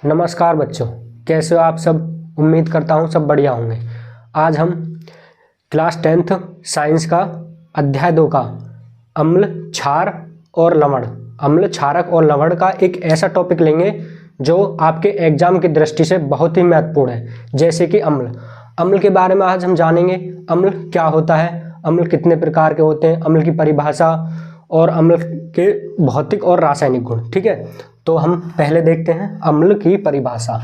नमस्कार बच्चों, कैसे हो आप सब। उम्मीद करता हूँ सब बढ़िया होंगे। आज हम क्लास 10th साइंस का अध्याय 2 का अम्ल, क्षार और लवण, अम्ल, क्षारक और लवण का एक ऐसा टॉपिक लेंगे जो आपके एग्जाम की दृष्टि से बहुत ही महत्वपूर्ण है। जैसे कि अम्ल के बारे में आज हम जानेंगे। अम्ल क्या होता है, अम्ल कितने प्रकार के होते हैं, अम्ल की परिभाषा और अम्ल के भौतिक और रासायनिक गुण। ठीक है, तो हम पहले देखते हैं अम्ल की परिभाषा।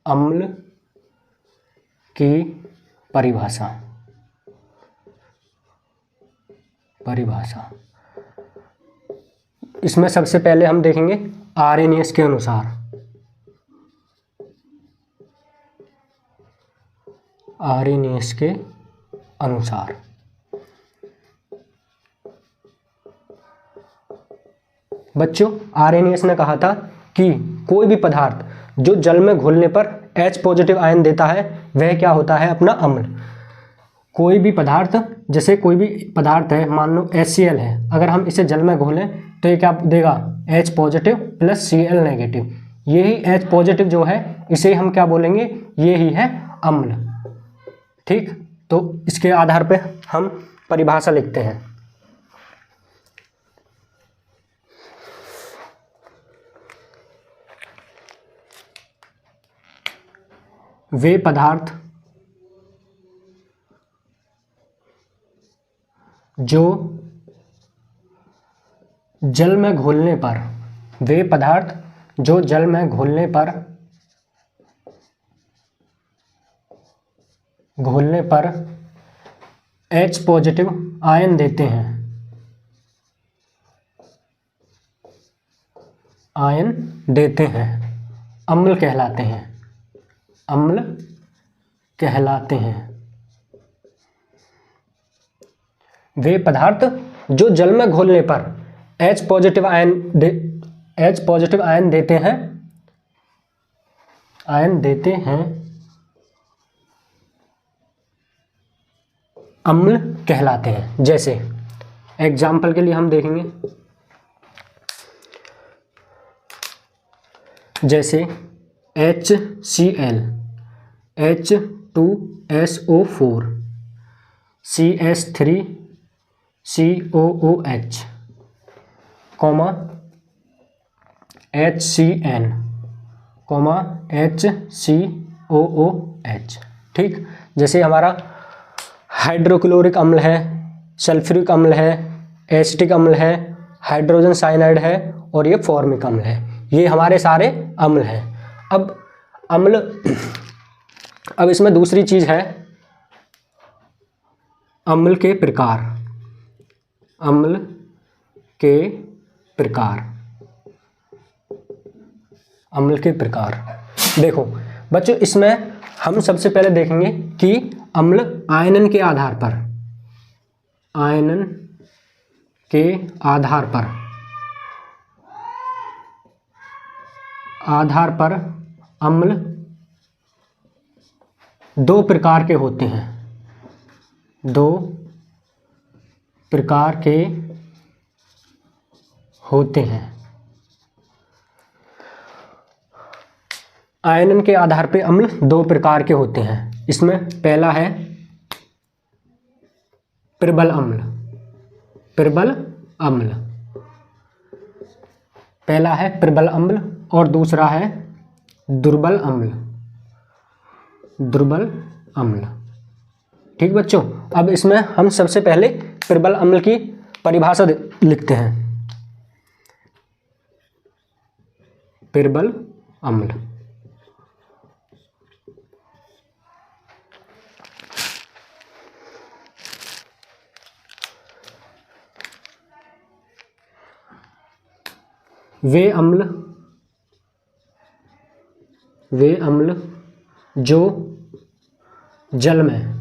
अम्ल की परिभाषा इसमें सबसे पहले हम देखेंगे आर्हेनियस के अनुसार। आर्हेनियस के अनुसार बच्चों, आर्हेनियस ने कहा था कि कोई भी पदार्थ जो जल में घुलने पर H पॉजिटिव आयन देता है वह क्या होता है, अपना अम्ल। कोई भी पदार्थ, जैसे कोई भी पदार्थ है, मान लो HCl है, अगर हम इसे जल में घोलें तो ये क्या देगा, H positive plus Cl negative. यही H पॉजिटिव जो है इसे हम क्या बोलेंगे, ये ही है अम्ल। ठीक, तो इसके आधार पे हम परिभाषा लिखते हैं। वे पदार्थ जो जल में घुलने पर, वे पदार्थ जो जल में घुलने पर H पॉजिटिव आयन देते हैं, अम्ल कहलाते हैं, अम्ल कहलाते हैं। वे पदार्थ जो जल में घुलने पर H पॉजिटिव आयन देते हैं, अम्ल कहलाते हैं। जैसे एग्जाम्पल के लिए हम देखेंगे, जैसे HCl, H2SO4, CH3, COOH, HCN, HCOOH। ठीक, जैसे हमारा हाइड्रोक्लोरिक अम्ल है, सल्फ्यूरिक अम्ल है, एसिटिक अम्ल है, हाइड्रोजन साइनाइड है और ये फॉर्मिक अम्ल है। ये हमारे सारे अम्ल हैं। अब इसमें दूसरी चीज है अम्ल के प्रकार। अम्ल के प्रकार देखो बच्चों, इसमें हम सबसे पहले देखेंगे कि अम्ल आयनन के आधार पर अम्ल दो प्रकार के होते हैं, आयनन के आधार पे अम्ल दो प्रकार के होते हैं। इसमें पहला है प्रबल अम्ल और दूसरा है दुर्बल अम्ल। ठीक बच्चों, अब इसमें हम सबसे पहले प्रबल अम्ल की परिभाषा लिखते हैं। प्रबल अम्ल वे अम्ल जो जल में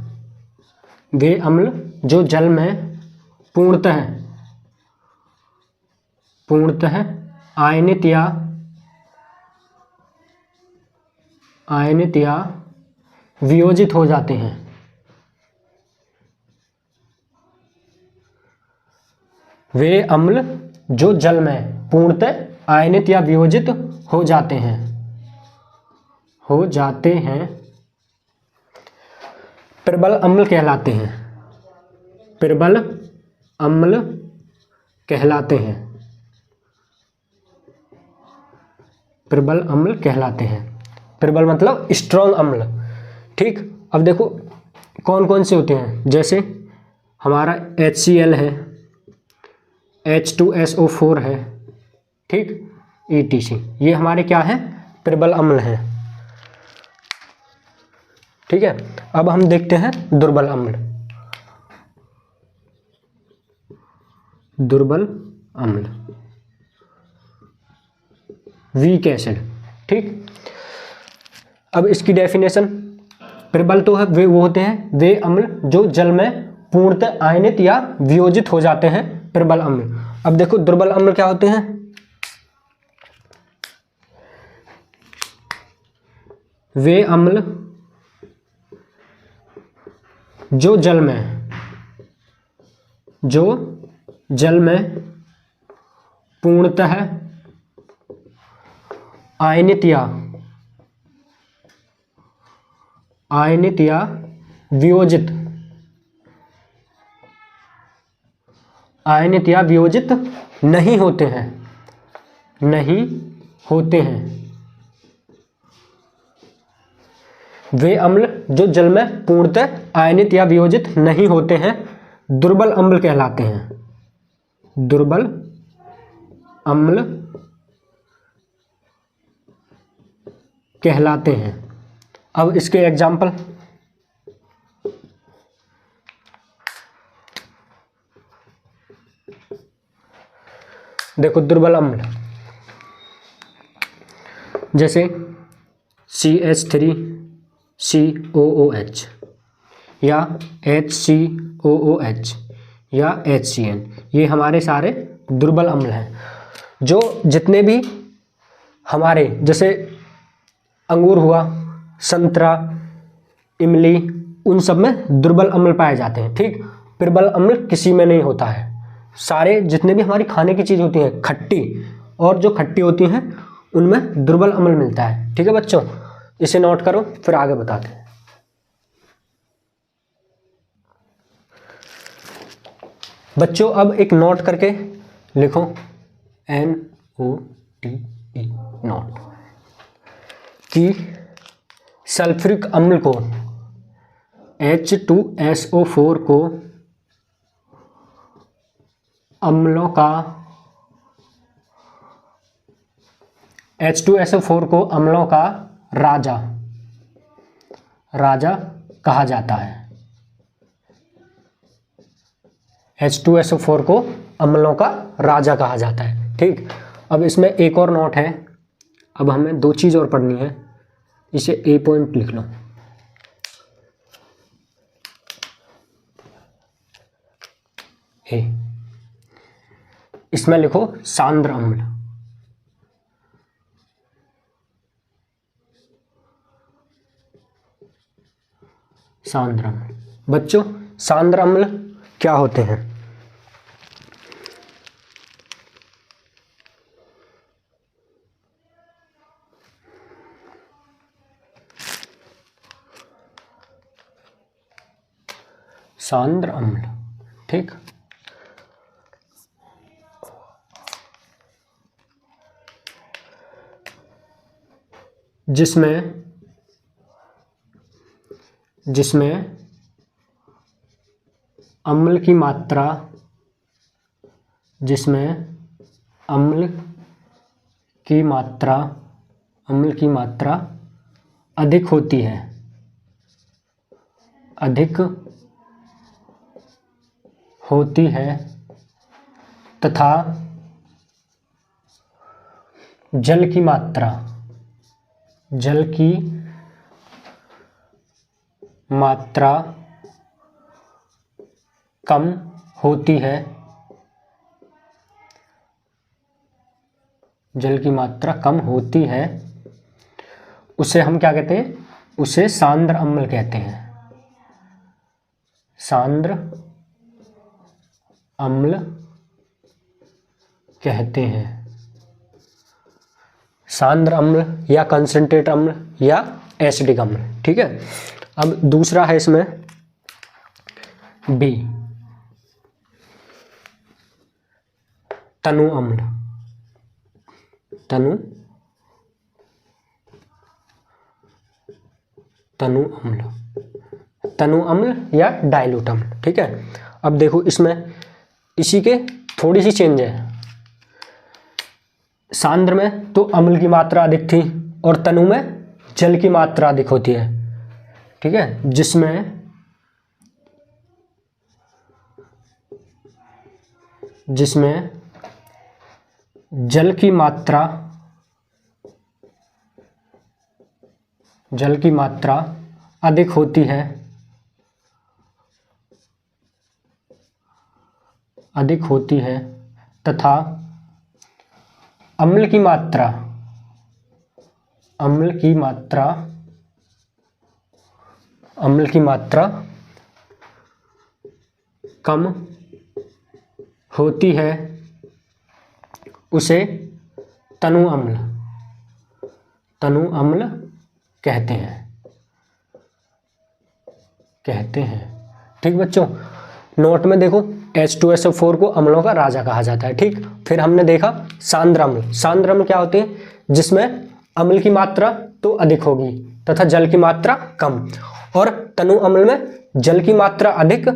पूर्णतः आयनित या वियोजित हो जाते हैं। वे अम्ल जो जल में पूर्णतः आयनित या वियोजित हो जाते हैं, प्रबल अम्ल कहलाते हैं, प्रबल अम्ल कहलाते हैं, प्रबल अम्ल कहलाते हैं। प्रबल मतलब स्ट्रॉन्ग अम्ल। ठीक, अब देखो कौन कौन से होते हैं, जैसे हमारा HCl है, H2SO4 है, ठीक, ETC, ये हमारे क्या है, प्रबल अम्ल हैं। ठीक है, अब हम देखते हैं दुर्बल अम्ल। दुर्बल अम्ल, वीक एसिड। ठीक, अब इसकी डेफिनेशन, प्रबल तो है वे वो होते हैं वे अम्ल जो जल में पूर्णतः आयनित या वियोजित हो जाते हैं, प्रबल अम्ल। अब देखो दुर्बल अम्ल क्या होते हैं, वे अम्ल जो जल में पूर्णतः आयनित या वियोजित नहीं होते हैं, वे अम्ल जो जल में पूर्णतः आयनित या वियोजित नहीं होते हैं, दुर्बल अम्ल कहलाते हैं, दुर्बल अम्ल कहलाते हैं। अब इसके एग्जाम्पल, देखो दुर्बल अम्ल जैसे CH3COOH या HCOOH या HCN, ये हमारे सारे दुर्बल अम्ल हैं। जो जितने भी हमारे जैसे अंगूर हुआ, संतरा, इमली, उन सब में दुर्बल अम्ल पाए जाते हैं। ठीक, प्रबल अम्ल किसी में नहीं होता है। सारे जितने भी हमारी खाने की चीज़ होती हैं खट्टी, और जो खट्टी होती हैं उनमें दुर्बल अम्ल मिलता है। ठीक है बच्चों, इसे नोट करो, फिर आगे बताते हैं। बच्चों अब एक नोट करके लिखो, NOTE, नोट, कि सल्फ्यूरिक अम्ल को, H2SO4 को अम्लों का, H2SO4 को अम्लों का राजा कहा जाता है। H2SO4 को अम्लों का राजा कहा जाता है। ठीक, अब इसमें एक और नोट है, अब हमें दो चीज़ और पढ़नी है, इसे A पॉइंट लिख लो। A, इसमें लिखो सांद्र अम्ल। सांद्र अम्ल, बच्चों सांद्र अम्ल क्या होते हैं? सांद्र अम्ल, ठीक, जिसमें अम्ल की मात्रा, अम्ल की मात्रा अधिक होती है, तथा जल की मात्रा कम होती है, उसे हम क्या कहते हैं? उसे सांद्र अम्ल कहते हैं। सांद्र अम्ल कहते हैं। सांद्र अम्ल या कंसंट्रेट अम्ल या एसिडिक अम्ल। ठीक है, अब दूसरा है इसमें बी, तनु अम्ल। तनु अम्ल, तनु अम्ल या डाइल्यूट अम्ल। ठीक है, अब देखो इसमें इसी के थोड़ी सी चेंज है। सांद्र में तो अम्ल की मात्रा अधिक थी और तनु में जल की मात्रा अधिक होती है। ठीक है, जिसमें जल की मात्रा अधिक होती है तथा अम्ल की मात्रा कम होती है, उसे तनु अम्ल कहते हैं। ठीक बच्चों, नोट में देखो H2SO4 को अम्लों का राजा कहा जाता है। ठीक, फिर हमने देखा सांद्र अम्ल। सांद्र अम्ल क्या होते हैं? जिसमें अम्ल की मात्रा तो अधिक होगी तथा जल की मात्रा कम, और तनु अम्ल में जल की मात्रा अधिक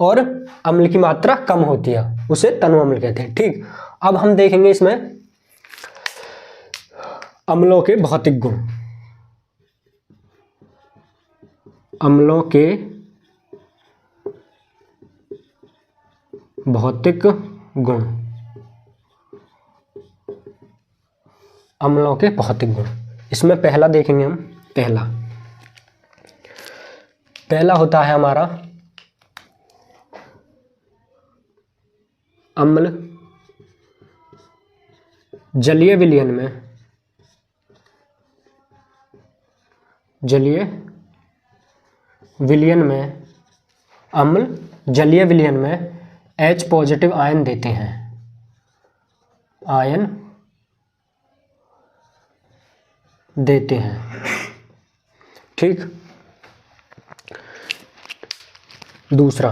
और अम्ल की मात्रा कम होती है, उसे तनु अम्ल कहते हैं। ठीक, अब हम देखेंगे इसमें अम्लों के भौतिक गुण। अम्लों के भौतिक गुण, अम्लों के भौतिक गुण। इसमें पहला देखेंगे हम। पहला होता है हमारा अम्ल जलीय विलयन में अम्ल जलीय विलयन में H पॉजिटिव आयन देते हैं। ठीक, दूसरा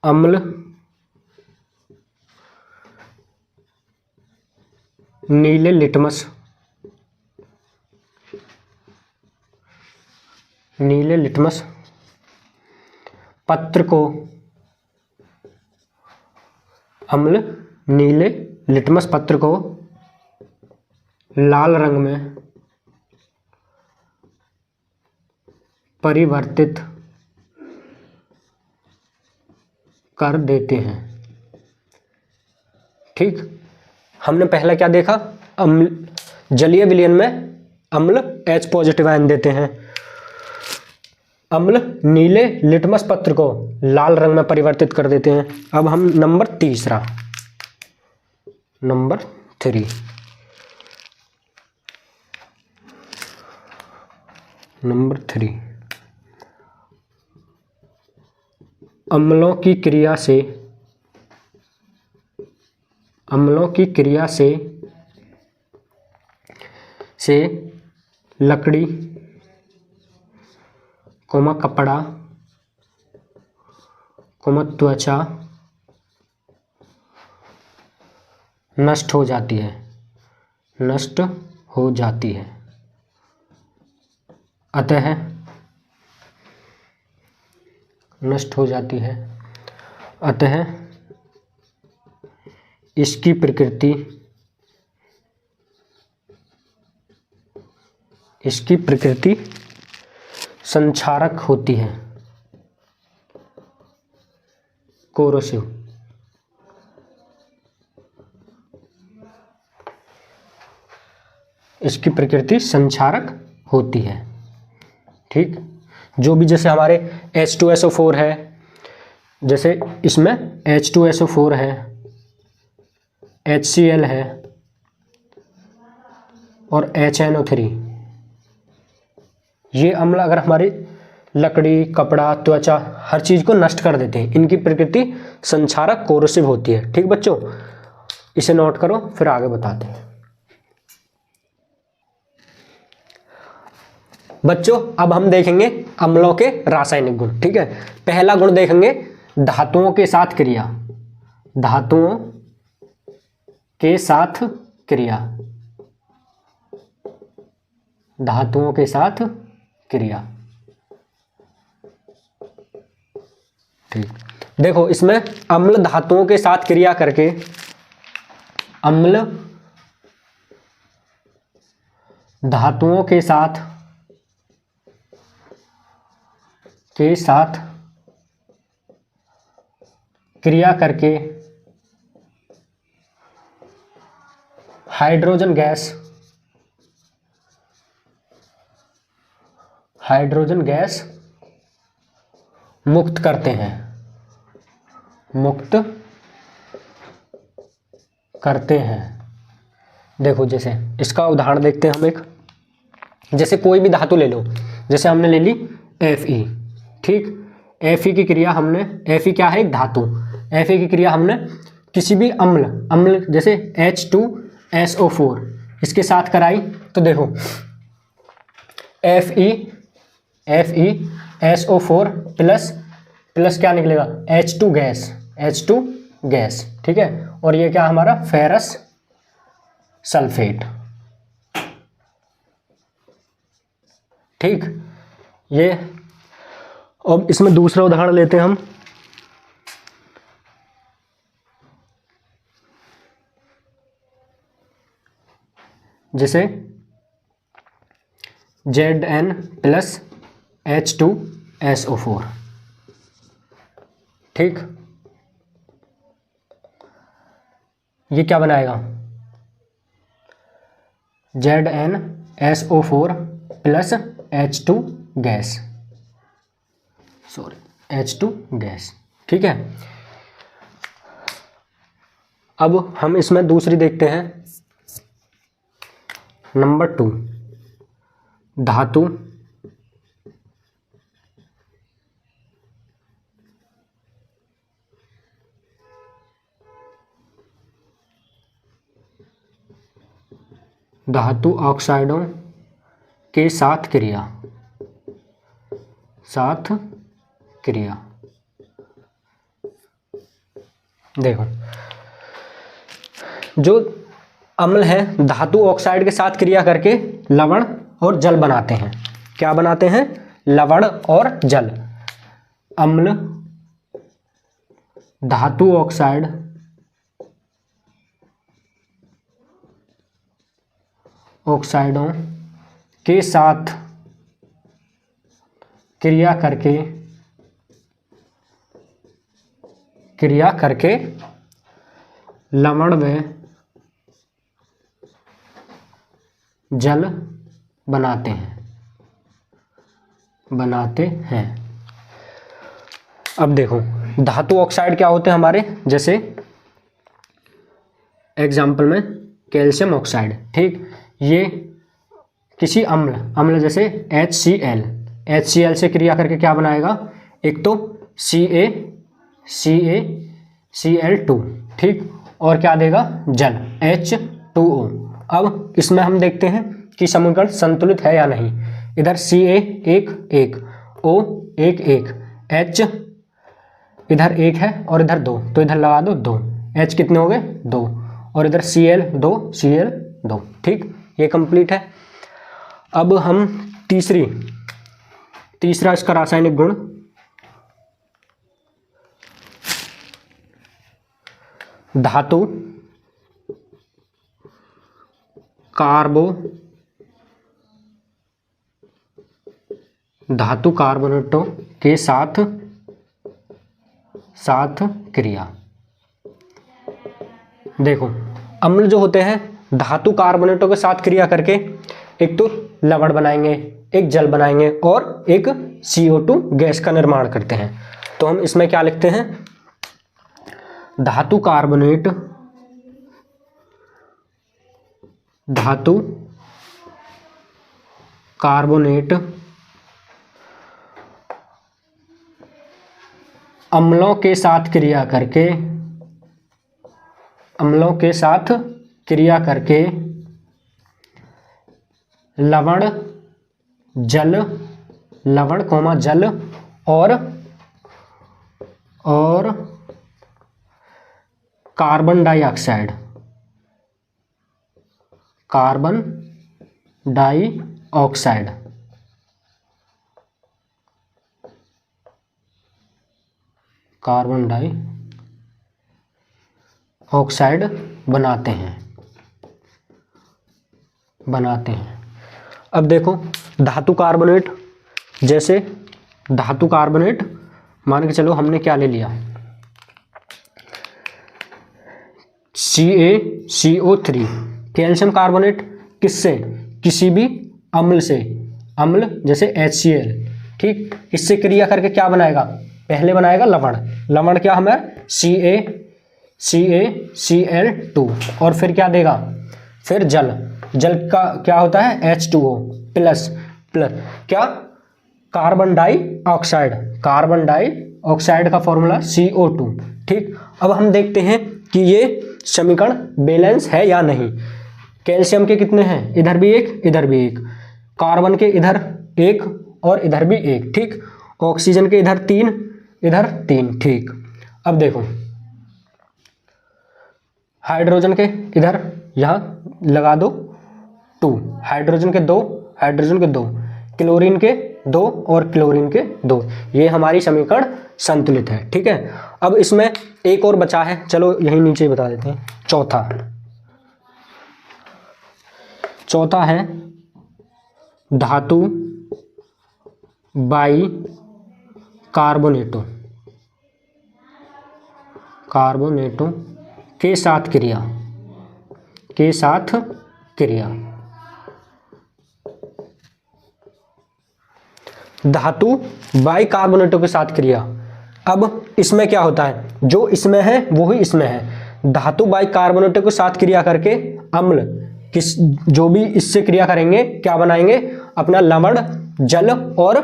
अम्ल नीले लिटमस पत्र को, अम्ल नीले लिटमस पत्र को लाल रंग में परिवर्तित कर देते हैं। ठीक, हमने पहला क्या देखा? अम्ल जलीय विलयन में अम्ल H पॉजिटिव आयन देते हैं, अम्ल नीले लिटमस पत्र को लाल रंग में परिवर्तित कर देते हैं। अब हम नंबर 3 अम्लों की क्रिया से लकड़ी, कपड़ा, त्वचा नष्ट हो जाती है। अतः इसकी प्रकृति संक्षारक होती है, कोरोसिव। इसकी प्रकृति संक्षारक होती है। ठीक, जो भी जैसे हमारे H2SO4 है, जैसे इसमें H2SO4 है, HCl है और HNO3, ये अम्ल अगर हमारी लकड़ी, कपड़ा, त्वचा हर चीज को नष्ट कर देते हैं। इनकी प्रकृति संक्षारक, कोरोसिव होती है। ठीक बच्चों, इसे नोट करो, फिर आगे बताते हैं। बच्चों अब हम देखेंगे अम्लों के रासायनिक गुण। ठीक है, पहला गुण देखेंगे धातुओं के साथ क्रिया। धातुओं के साथ क्रिया, धातुओं के साथ क्रिया। ठीक, देखो इसमें अम्ल धातुओं के साथ क्रिया करके, अम्ल धातुओं के साथ क्रिया करके हाइड्रोजन गैस मुक्त करते हैं, मुक्त करते हैं। देखो जैसे इसका उदाहरण देखते हैं हम एक, जैसे कोई भी धातु ले लो, जैसे हमने ले ली Fe। ठीक, Fe की क्रिया हमने, Fe क्या है, एक धातु। Fe की क्रिया हमने किसी भी अम्ल जैसे H2SO4 इसके साथ कराई, तो देखो FeSO4 प्लस क्या निकलेगा, H2 गैस। ठीक है, और ये क्या हमारा फेरस सल्फेट। ठीक, ये अब इसमें दूसरा उदाहरण लेते हैं हम। जैसे Zn+H2SO4। ठीक, ये क्या बनाएगा, ZnSO4 plus H2 gas, H2 gas. ठीक है, अब हम इसमें दूसरी देखते हैं, नंबर 2, धातु ऑक्साइडों के साथ क्रिया। देखो जो अम्ल है धातु ऑक्साइड के साथ क्रिया करके लवण और जल बनाते हैं। क्या बनाते हैं, लवण और जल। अम्ल धातु ऑक्साइड ऑक्साइडों के साथ क्रिया करके लवण व जल बनाते हैं। अब देखो धातु ऑक्साइड क्या होते हैं हमारे, जैसे एग्जाम्पल में कैल्शियम ऑक्साइड। ठीक, ये किसी अम्ल जैसे HCl से क्रिया करके क्या बनाएगा, एक तो CaCl2। ठीक, और क्या देगा, जल H2O। अब इसमें हम देखते हैं कि समीकरण संतुलित है या नहीं। इधर Ca 1 O 1 H इधर 1 है और इधर 2, तो इधर लगा दो 2, H कितने हो गए 2, और इधर Cl 2। ठीक, ये कंप्लीट है। अब हम तीसरा इसका रासायनिक गुण, धातु कार्बोनेटों के साथ क्रिया। देखो अम्ल जो होते हैं धातु कार्बोनेटों के साथ क्रिया करके एक तो लवण बनाएंगे, एक जल बनाएंगे और एक CO2 गैस का निर्माण करते हैं। तो हम इसमें क्या लिखते हैं, धातु कार्बोनेट अम्लों के साथ क्रिया करके अम्लों के साथ क्रिया करके लवण कॉमा जल और कार्बन डाइऑक्साइड बनाते हैं। अब देखो धातु कार्बोनेट, जैसे धातु कार्बोनेट मान के चलो हमने क्या ले लिया, CaCO3। कैल्शियम कार्बोनेट किससे, किसी भी अम्ल से, अम्ल जैसे HCl, ठीक, इससे क्रिया करके क्या बनाएगा, पहले बनाएगा लवण क्या हमें CaCl2 और फिर क्या देगा, फिर जल का क्या होता है H2O प्लस क्या, कार्बन डाइऑक्साइड का फॉर्मूला CO2, ठीक। अब हम देखते हैं कि ये समीकरण बैलेंस है या नहीं। कैल्शियम के कितने हैं, इधर भी एक इधर भी एक, कार्बन के इधर एक और इधर भी एक, ठीक, ऑक्सीजन के इधर 3 इधर 3, ठीक। अब देखो हाइड्रोजन के इधर यहाँ लगा दो 2, हाइड्रोजन के 2, क्लोरीन के 2 और क्लोरीन के 2, ये हमारी समीकरण संतुलित है, ठीक है। अब इसमें एक और बचा है, चलो यहीं नीचे बता देते हैं। चौथा है धातु बाई कार्बोनेटों के साथ क्रिया, धातु बाई कार्बोनेटों के साथ क्रिया। अब इसमें क्या होता है, जो इसमें है वही इसमें है। धातु बाई कार्बोनेटों के साथ क्रिया करके अम्ल जो भी इससे क्रिया करेंगे क्या बनाएंगे, अपना लवण, जल और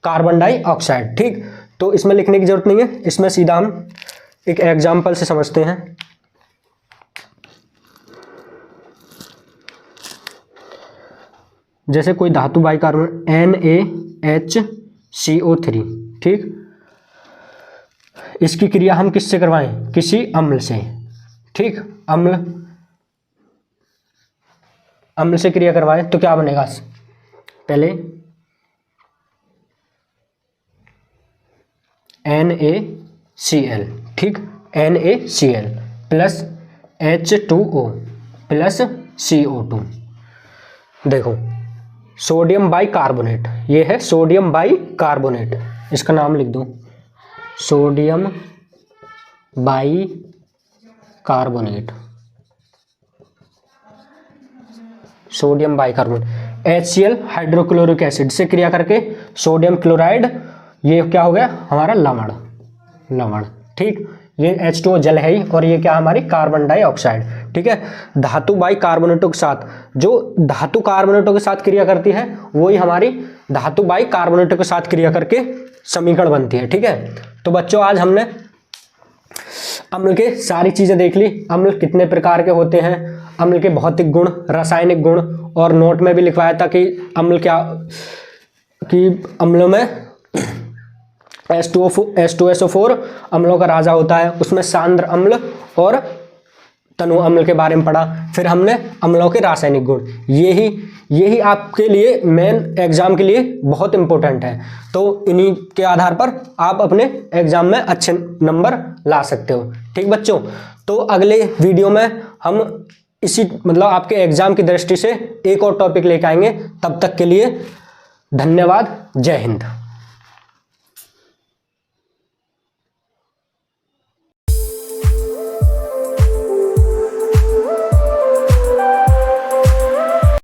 कार्बन डाइऑक्साइड, ठीक। तो इसमें लिखने की जरूरत नहीं है, इसमें सीधा हम एक एग्जाम्पल से समझते हैं। जैसे कोई धातु बाई कार्बन NaHCO3, ठीक, इसकी क्रिया हम किससे करवाएं, किसी अम्ल से, ठीक, अम्ल से क्रिया करवाएं तो क्या बनेगा, पहले NaCl, ठीक, NaCl plus H2O plus CO2। देखो सोडियम बाई कार्बोनेट, ये है सोडियम बाई कार्बोनेट, इसका नाम लिख दो sodium by carbonate, HCl hydrochloric acid से क्रिया करके सोडियम क्लोराइड, ये क्या हो गया हमारा लवण, ठीक। ये H2O जल है ही और ये क्या हमारी कार्बन डाइऑक्साइड, ठीक है। धातु बाई कार्बोनेटों के साथ, जो धातु कार्बोनेटों के साथ क्रिया करती है वही हमारी धातु बाई कार्बोनेटों के साथ क्रिया करके समीकरण बनती है, ठीक है। तो बच्चों आज हमने अम्ल के सारी चीजें देख ली, अम्ल कितने प्रकार के होते हैं, अम्ल के भौतिक गुण, रासायनिक गुण, और नोट में भी लिखवाया था कि अम्ल क्या, कि अम्लों में H2SO4 अम्लों का राजा होता है, उसमें सांद्र अम्ल और तनु अम्ल के बारे में पढ़ा। फिर हमने अम्लों के रासायनिक गुण, यही आपके लिए मेन एग्जाम के लिए बहुत इंपॉर्टेंट है। तो इन्हीं के आधार पर आप अपने एग्जाम में अच्छे नंबर ला सकते हो, ठीक बच्चों। तो अगले वीडियो में हम इसी आपके एग्जाम की दृष्टि से एक और टॉपिक लेकर आएंगे। तब तक के लिए धन्यवाद, जय हिंद।